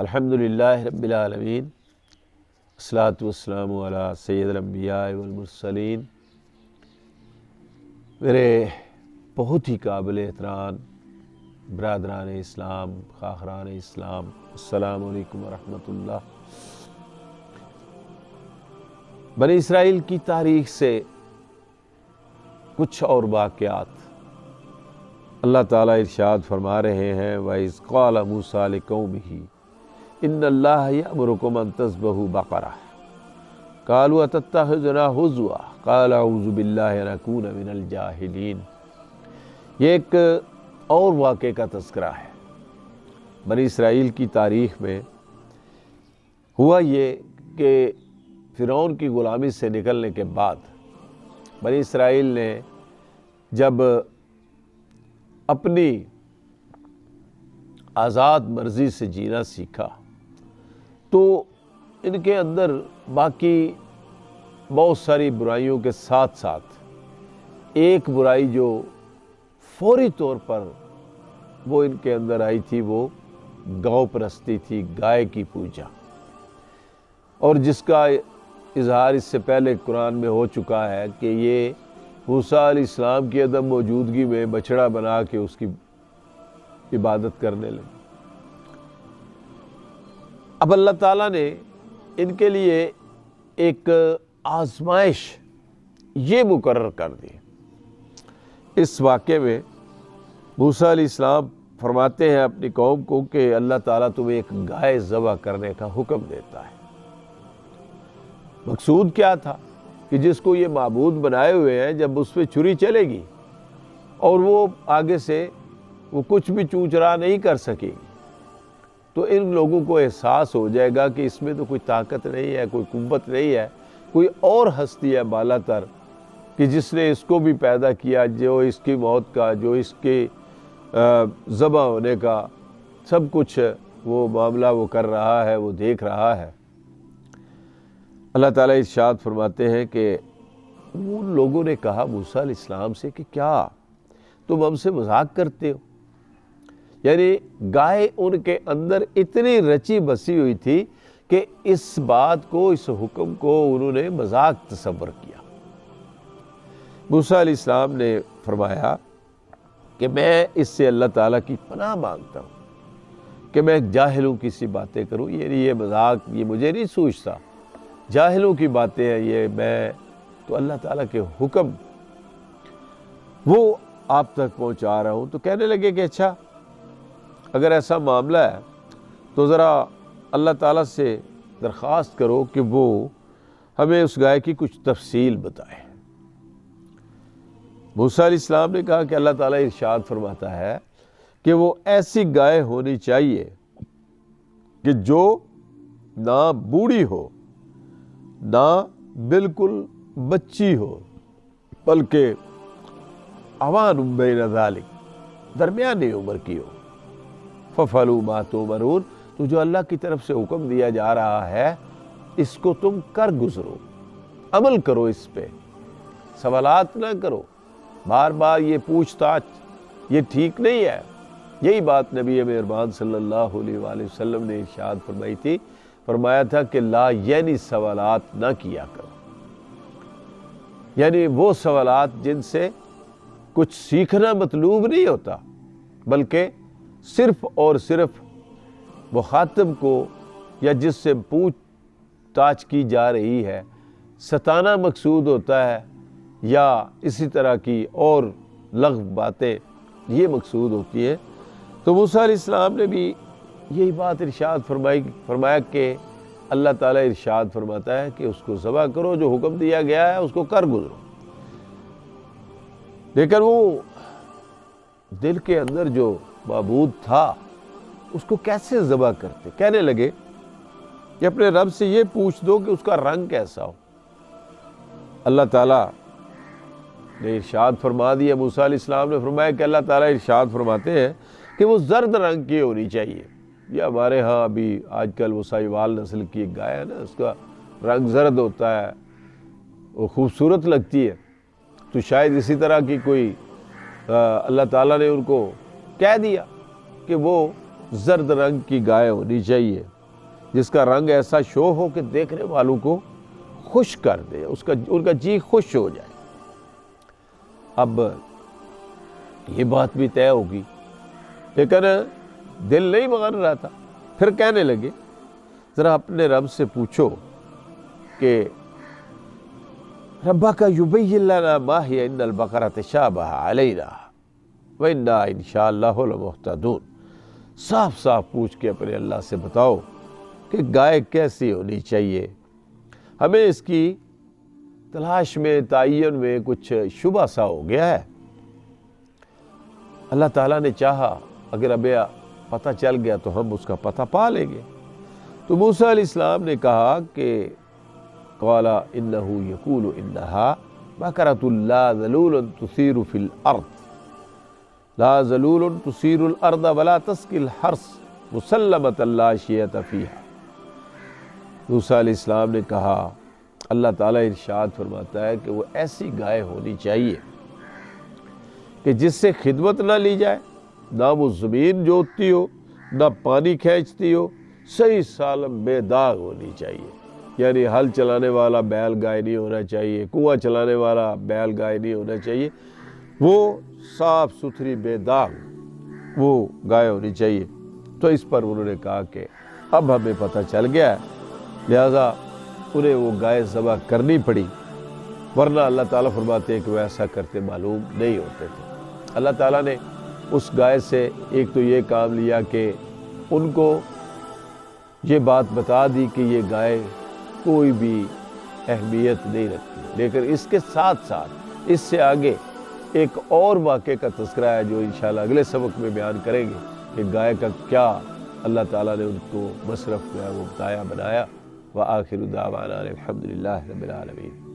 الحمدللہ رب العالمین، الصلاۃ والسلام علی سید الانبیاء والمرسلین۔ میرے بہت ہی قابل احترام برادران اسلام، خواہران اسلام، السلام علیکم ورحمۃ اللہ۔ بنی اسرائیل کی تاریخ سے کچھ اور واقعات اللہ تعالیٰ ارشاد فرما رہے ہیں، وَإِذْ قَالَ مُوسَىٰ لِقَوْمِهِ إِنَّ اللَّهَ يَأْمُرُكُمْ أَن تَذْبَحُوا بَقَرَةً قَالُوا أَتَتَّخِذُنَا هُزُوًا قَالَ أَعُوذُ بِاللَّهِ أَنْ أَكُونَ مِنَ الْجَاهِلِينَ۔ یہ ایک اور واقعے کا تذکرہ ہے۔ بنی اسرائیل کی تاریخ میں ہوا یہ کہ فرعون کی غلامی سے نکلنے کے بعد بنی اسرائیل نے جب اپنی آزاد مرضی سے جینا سیکھا تو ان کے اندر باقی بہت ساری برائیوں کے ساتھ ساتھ ایک برائی جو فوری طور پر وہ ان کے اندر آئی تھی، وہ گاؤ پرستی تھی، گائے کی پوجا، اور جس کا اظہار اس سے پہلے قرآن میں ہو چکا ہے کہ یہ موسیٰ علیہ السلام کی عدم موجودگی میں بچڑا بنا کے اس کی عبادت کرنے لگے۔ اب اللہ تعالیٰ نے ان کے لیے ایک آزمائش یہ مقرر کر دی۔ اس واقعے میں موسیٰ علیہ السلام فرماتے ہیں اپنی قوم کو کہ اللہ تعالیٰ تمہیں ایک گائے ذبح کرنے کا حکم دیتا ہے۔ مقصود کیا تھا کہ جس کو یہ معبود بنائے ہوئے ہیں، جب اس پہ چھری چلے گی اور وہ آگے سے وہ کچھ بھی چونچ رہا نہیں کر سکے گی، تو ان لوگوں کو احساس ہو جائے گا کہ اس میں تو کوئی طاقت نہیں ہے، کوئی قوت نہیں ہے، کوئی اور ہستی ہے بالا تر کہ جس نے اس کو بھی پیدا کیا، جو اس کی موت کا، جو اس کے ذبح ہونے کا سب کچھ وہ معاملہ وہ کر رہا ہے، وہ دیکھ رہا ہے۔ اللہ تعالیٰ ارشاد فرماتے ہیں کہ ان لوگوں نے کہا موسیٰ علیہ السلام سے کہ کیا تم ہم سے مذاق کرتے ہو؟ یعنی گائے ان کے اندر اتنی رچی بسی ہوئی تھی کہ اس بات کو، اس حکم کو انہوں نے مذاق تصور کیا۔ موسیٰ علیہ السلام نے فرمایا کہ میں اس سے اللہ تعالیٰ کی پناہ مانگتا ہوں کہ میں جاہلوں کی سی باتیں کروں، یہ مذاق یہ مجھے نہیں سوچتا، جاہلوں کی باتیں ہیں یہ، میں تو اللہ تعالیٰ کے حکم وہ آپ تک پہنچا رہا ہوں۔ تو کہنے لگے کہ اچھا اگر ایسا معاملہ ہے تو ذرا اللہ تعالیٰ سے درخواست کرو کہ وہ ہمیں اس گائے کی کچھ تفصیل بتائے۔ موسیٰ علیہ السلام نے کہا کہ اللہ تعالیٰ ارشاد فرماتا ہے کہ وہ ایسی گائے ہونی چاہیے کہ جو نہ بوڑھی ہو، نہ بالکل بچی ہو، بلکہ اوان بین ذالک، درمیانی عمر کی ہو۔ فَفَعَلُوا مَا تُؤْمَرُونَ، تو جو اللہ کی طرف سے حکم دیا جا رہا ہے اس کو تم کر گزرو، عمل کرو، اس پہ سوالات نہ کرو، بار بار یہ پوچھ تاچھ یہ ٹھیک نہیں ہے۔ یہی بات نبی مہربان صلی اللہ علیہ وآلہ وسلم نے ارشاد فرمائی تھی، فرمایا تھا کہ لا یعنی سوالات نہ کیا کرو، یعنی وہ سوالات جن سے کچھ سیکھنا مطلوب نہیں ہوتا، بلکہ صرف اور صرف مخاطب کو یا جس سے پوچھ تاچھ کی جا رہی ہے ستانا مقصود ہوتا ہے، یا اسی طرح کی اور لغو باتیں یہ مقصود ہوتی ہے۔ تو موسیٰ علیہ السلام نے بھی یہی بات ارشاد فرمایا کہ اللہ تعالیٰ ارشاد فرماتا ہے کہ اس کو ذبح کرو، جو حکم دیا گیا ہے اس کو کر گزرو۔ لیکن وہ دل کے اندر جو معبود تھا اس کو کیسے ذبح کرتے؟ کہنے لگے کہ اپنے رب سے یہ پوچھ دو کہ اس کا رنگ کیسا ہو۔ اللہ تعالیٰ نے ارشاد فرما دیا، موسیٰ علیہ السلام نے فرمایا کہ اللہ تعالیٰ ارشاد فرماتے ہیں کہ وہ زرد رنگ کی ہونی چاہیے۔ یہ ہمارے ہاں ابھی آج کل وہ ساہیوال نسل کی ایک گائے ہے نا، اس کا رنگ زرد ہوتا ہے، وہ خوبصورت لگتی ہے، تو شاید اسی طرح کی کوئی اللہ تعالیٰ نے ان کو کہہ دیا کہ وہ زرد رنگ کی گائے ہونی چاہیے۔ جس کا رنگ ایسا شو ہو کہ دیکھنے والوں کو خوش کر دے، ان کا جی خوش ہو جائے۔ اب یہ بات بھی طے ہوگی، لیکن دل نہیں مان رہا تھا۔ پھر کہنے لگے ذرا اپنے رب سے پوچھو کہ ربک یبین لنا ما ہی ان البقرہ تشابہ علینا وإنا انشاءاللہ لمہتدون۔ صاف صاف پوچھ کے اپنے اللہ سے بتاؤ کہ گائے کیسی ہونی چاہیے، ہمیں اس کی تلاش میں تعین میں کچھ شبہ سا ہو گیا ہے۔ اللہ تعالیٰ نے چاہا اگر اب پتہ چل گیا تو ہم اس کا پتہ پا لیں گے۔ تو موسیٰ علیہ السلام نے کہا کہ قال انہ یقول انہا بقرۃ لا ذلول تثیر فی الارض لا ذلول تثیر الارض ولا تسقی الحرث مسلمۃ لا شیۃ فیہا۔ موسیٰ علیہ السلام نے کہا اللہ تعالیٰ ارشاد فرماتا ہے کہ وہ ایسی گائے ہونی چاہیے کہ جس سے خدمت نہ لی جائے، نہ وہ زمین جوتتی ہو، نہ پانی کھینچتی ہو، صحیح سالم بے داغ ہونی چاہیے۔ یعنی ہل چلانے والا بیل گائے نہیں ہونا چاہیے، کنواں چلانے والا بیل گائے نہیں ہونا چاہیے، وہ صاف ستھری بے داغ وہ گائے ہونی چاہیے۔ تو اس پر انہوں نے کہا کہ اب ہمیں پتہ چل گیا ہے، لہذا انہیں وہ گائے ذبح کرنی پڑی، ورنہ اللہ تعالیٰ فرماتے ہیں کہ وہ ایسا کرتے معلوم نہیں ہوتے تھے۔ اللہ تعالیٰ نے اس گائے سے ایک تو یہ کام لیا کہ ان کو یہ بات بتا دی کہ یہ گائے کوئی بھی اہمیت نہیں رکھتی، لیکن اس کے ساتھ ساتھ اس سے آگے ایک اور واقعے کا تذکرہ ہے جو انشاءاللہ اگلے سبق میں بیان کریں گے کہ گائے کا کیا اللہ تعالیٰ نے ان کو مصرف جو ہے وہ بتایا بنایا۔ وآخر دعوانا الحمدللہ رب العالمین۔